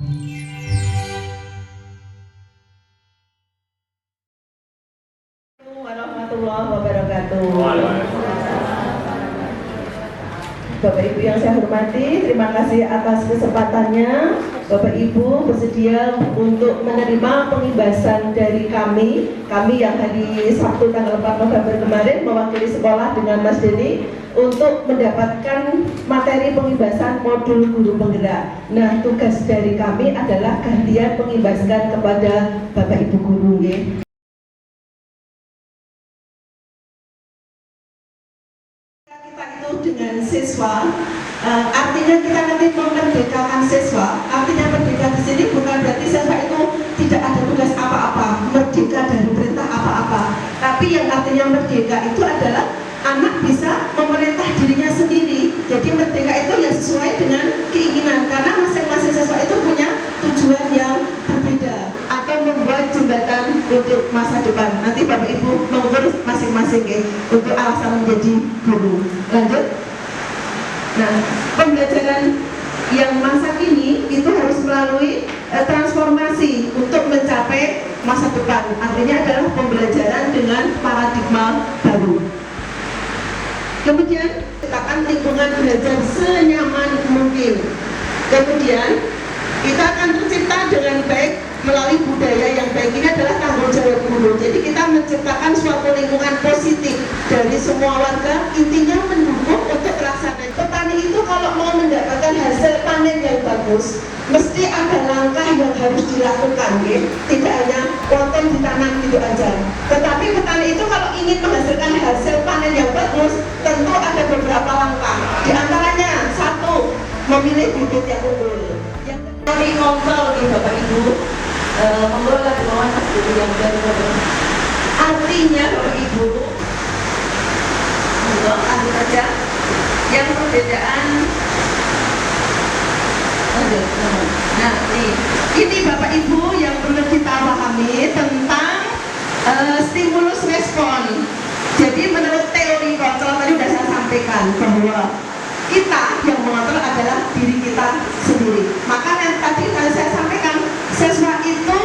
Warahmatullahi wabarakatuh. Bapak Ibu yang saya hormati, terima kasih atas kesempatannya. Bapak Ibu bersedia untuk menerima pengibasan dari kami yang hari Sabtu tanggal 4 November kemarin mewakili sekolah dengan Mas Denny untuk mendapatkan materi pengibasan modul guru penggerak. Nah, tugas dari kami adalah gantian mengibaskan kepada Bapak Ibu guru. Dengan siswa, artinya kita nanti memerdekakan siswa. Artinya merdeka di sini bukan berarti siswa itu tidak ada tugas apa-apa, merdeka dari perintah apa-apa. Tapi yang artinya merdeka itu adalah anak bisa memerintah dirinya sendiri. Jadi merdeka itu ya sesuai dengan keinginan, karena masing-masing siswa itu punya tujuan yang berbeda atau membuat jembatan untuk masa depan. Nanti Bapak Ibu mengukur masing-masing ya, untuk alasan menjadi guru. Lanjut. Nah, pembelajaran yang masa kini itu harus melalui transformasi untuk mencapai masa depan. Artinya adalah pembelajaran dengan paradigma baru. Kemudian ciptakan lingkungan belajar senyaman mungkin. Kemudian kita akan tercipta dengan baik melalui budaya yang baik. Ini adalah tanggung jawab guru. Jadi kita menciptakan suatu lingkungan positif dari semua warga, intinya mendukung untuk terlaksana. Petani itu kalau mau mendapatkan hasil panen yang bagus, mesti ada langkah yang harus dilakukan, ya. Tidak hanya konten ditanam gitu aja. Tetapi petani itu kalau ingin menghasilkan hasil panen yang bagus, tentu ada beberapa langkah. Di antaranya, satu, memilih bibit yang unggul. Yang kedua, kontrol nih Bapak Ibu. Mengelola di bawah Mas Guru yang baru. Artinya Bapak Ibu, lanjut aja. Yang perbedaan, nah ini Bapak Ibu yang perlu kita pahami tentang stimulus respon. Jadi menurut teori kontrol tadi sudah saya sampaikan bahwa kita yang mengontrol adalah diri kita sendiri. Maka yang tadi saya sampaikan, siswa itu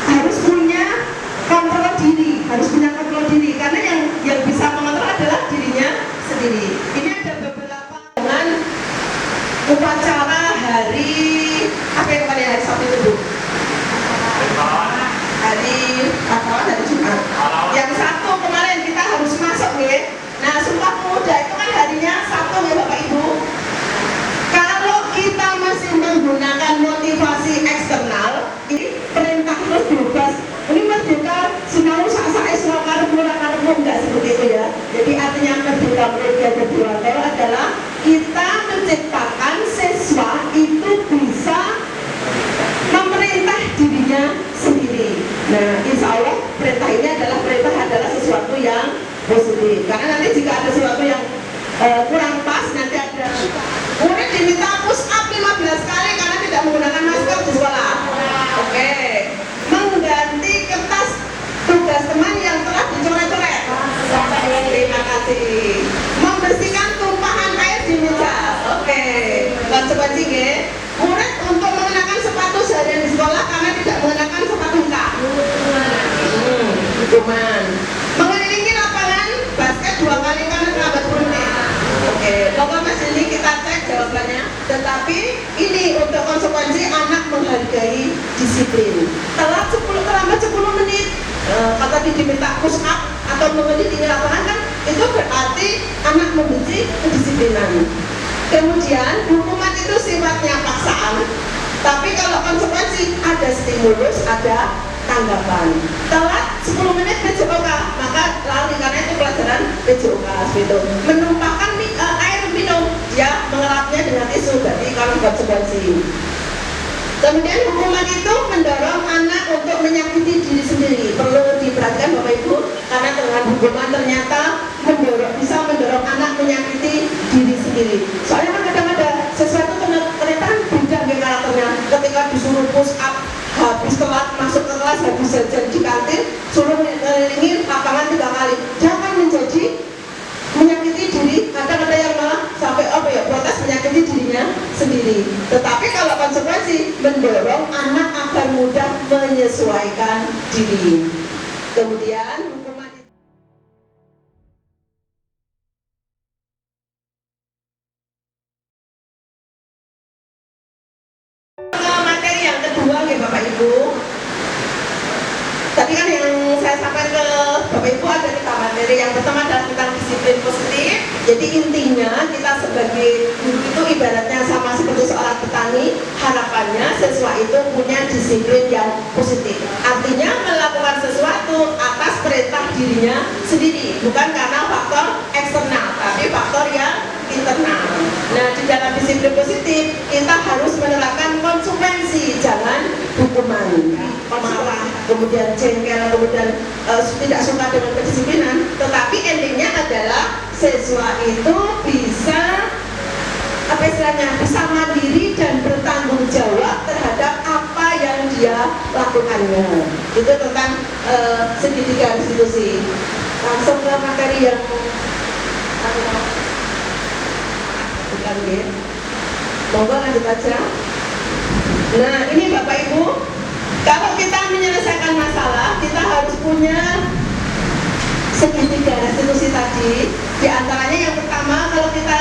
harus punya kontrol diri, karena yang bisa mengontrol adalah dirinya sendiri. Ini ada beberapa dengan upacara hari apa yang kemarin hari Sabtu itu, hari Jumat. Yang satu kemarin kita harus masuk ya. Nah, Sumpah Pemuda itu kan harinya Sabtu ya Bapak Ibu. Kalau kita masih menggunakan motivasi eksternal, ini perintah terus bebas. Ini merdeka sinau sak-sake sira karepmu ora karepmu, enggak seperti itu ya. Jadi artinya merdeka kedua adalah kita menciptakan siswa itu bisa memerintah dirinya sendiri. Nah, insya Allah perintah ini adalah sesuatu yang positif. Karena nanti jika ada sesuatu yang kurang pas, nanti ada murid diminta push up 15 kali karena tidak menggunakan masker di sekolah. Oke. Mengganti kertas tugas teman yang telah dicoret-coret. Terima kasih. Membersihkan tumpahan air di meja. Oke. Konsekuensi ya. Murid untuk mengenakan sepatu seharian di sekolah karena tidak mengenakan sepatu hitam. Hukuman. Mengelilingi lapangan basket 2 kali karena terlambat menit. Oke, Bapak Mas ini kita cek jawabannya. Tetapi ini untuk konsekuensi anak menghargai disiplin. Terlambat 10 menit, kata diminta push up atau mengelilingi lapangan kan, itu berarti anak membenci kedisiplinan. Kemudian hukuman itu sifatnya paksaan. Tapi kalau konsekuensi ada stimulus, ada tanggapan. Telat 10 menit PJOK, maka lari karena itu pelajaran PJOK gitu. Menumpahkan air minum, dia mengelapnya dengan tisu, berarti kalau konsekuensi. Kemudian hukuman itu mendorong anak untuk menyakiti diri sendiri. Perlu diperhatikan Bapak Ibu, karena dengan hukuman ternyata bisa mendorong anak menyakiti diri sendiri. Soalnya kan kadang-kadang sesuatu ternyata beda dengan karakternya. Ketika disuruh push up, habis telat masuk ke kelas, habis jajan di kantin, suruh mengelilingi lapangan 3 kali. Jangan menjadi menyakiti diri. Kadang ada yang malah sampai protes menyakiti dirinya sendiri. Tetapi kalau konsekuensi mendorong anak agar mudah menyesuaikan diri. Kemudian hukuman materi yang kedua ya Bapak Ibu. Tadi kan yang saya sampaikan ke Bapak Ibu ada 3 materi. Yang pertama adalah tentang disiplin positif. Jadi intinya kita sebagai guru itu ibaratnya sama seperti seorang petani, harapannya siswa itu punya disiplin yang positif. Artinya melakukan sesuatu atas perintah dirinya sendiri, bukan karena faktor eksternal, tapi faktor yang internal. Nah, di dalam disiplin positif kita harus menerapkan konsekuensi, jangan hukuman, marah, kemudian jengkel, kemudian tidak suka dengan kedisiplinan. Tetapi endingnya adalah siswa itu bisa bisa mandiri dan bertanggung jawab terhadap apa yang dia lakukannya. Itu tentang segitiga institusi. Langsung ke materi yang bukan ya. Monggo lanjut aja. Nah, ini Bapak Ibu, kalau kita menyelesaikan masalah, kita harus punya segitiga institusi tadi. Di antaranya yang pertama, kalau kita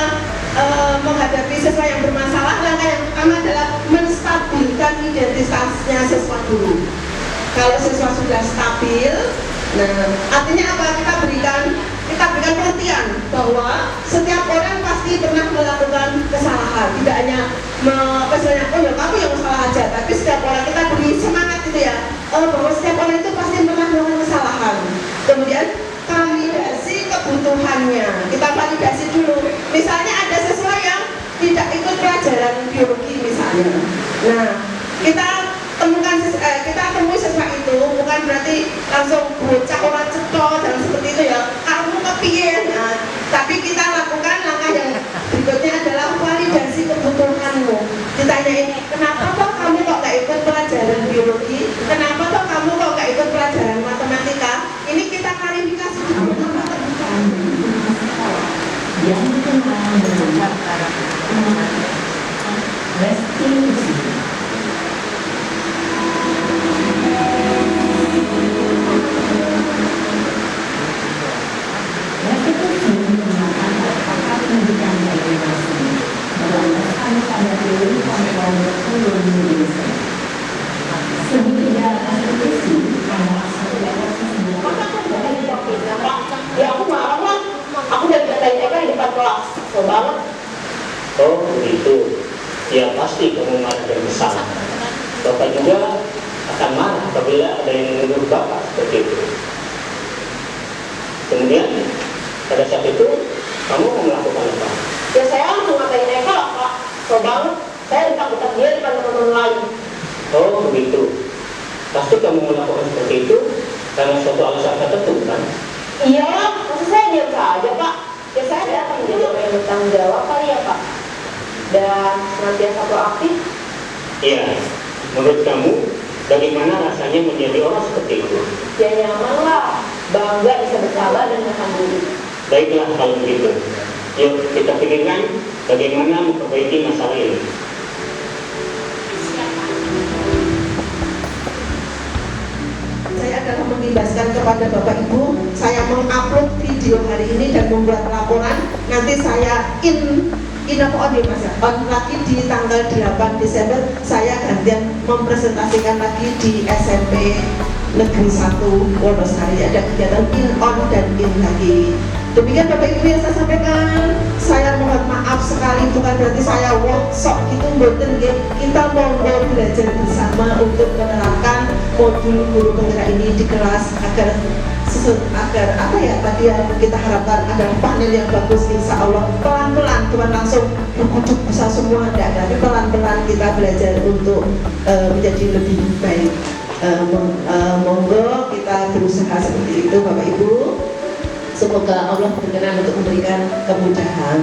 menghadapi siswa yang bermasalah, langkah yang pertama adalah menstabilkan identitasnya siswa dulu. Kalau siswa sudah stabil, nah artinya apa? Kita berikan pengertian bahwa setiap orang pasti pernah melakukan kesalahan. Tidak hanya misalnya, oh ya kamu yang salah aja, tapi setiap orang kita beri semangat gitu ya, bahwa setiap orang itu pasti pernah melakukan kesalahan. Kemudian validasi kebutuhannya, kita validasi dulu. Misalnya ada siswa yang tidak ikut pelajaran biologi misalnya. Nah, kita temui siswa itu bukan berarti langsung bocah orang cetok dan seperti itu ya, kamu kepiye. Nah, tapi kita lakukan langkah yang berikutnya adalah validasi kebutuhanmu. Ditanyain, kenapa kok kamu kok gak ikut pelajaran biologi, kenapa kok kamu kok gak ikut pelajaran matematika. Ini kita klarifikasi dulu. Yang restitusi. Restitusi menggunakan apakah pendidikan regulasi berdasarkan pada teori kontrol kurikulum Indonesia. Segitiga restitusi adalah satu evaluasi Ya aku marah lah, aku udah dikatain Eka di depan kelas, kesel banget. Oh begitu, ya pasti kamu marah dan kesal. Bapak juga akan marah apabila ada yang menegur Bapak seperti itu. Kemudian pada saat itu kamu mau melakukan apa? Ya saya langsung ngatain Eka lah Pak, kesel banget. Saya ditangkap dia di depan teman-teman lain. Oh begitu, pasti kamu melakukan seperti itu karena suatu alasan tertentu kan? Iya, maksud saya diam saja Pak. Ya saya akan menjadi orang yang bertanggung jawab kali ya Pak, dan senantiasa proaktif. Iya, menurut kamu bagaimana rasanya menjadi orang seperti itu? Ya nyaman lah, bangga bisa bersalah dan makan diri. Baiklah kalau begitu, yuk kita pikirkan bagaimana memperbaiki masalah ini. Saya adalah mengimbaskan kepada Bapak Ibu, saya mengupload video hari ini dan membuat laporan. Nanti saya on lagi di tanggal 8 Desember. Saya gantian mempresentasikan lagi di SMP Negeri 1 Wonosari. Ada kegiatan in-on dan in lagi. Demikian Bapak Ibu yang saya sampaikan. Saya mohon maaf sekali, bukan berarti saya workshop gitu, mboten nggih. Kita mau belajar bersama untuk menerapkan modul guru penggerak ini di kelas agar apa ya tadi yang kita harapkan adalah panel yang bagus. Insya Allah pelan-pelan, bukan langsung berkucuk bisa semua, tapi pelan-pelan kita belajar untuk menjadi lebih baik. Monggo kita berusaha seperti itu Bapak Ibu. Semoga Allah berkenan untuk memberikan kemudahan.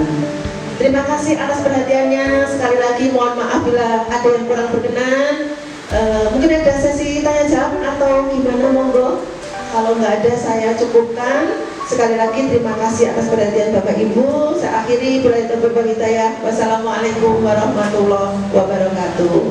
Terima kasih atas perhatiannya. Sekali lagi mohon maaf bila ada yang kurang berkenan. Mungkin ada sesi tanya jawab atau gimana, monggo. Kalau nggak ada saya cukupkan. Sekali lagi terima kasih atas perhatian Bapak Ibu. Saya akhiri. Wassalamualaikum warahmatullahi wabarakatuh.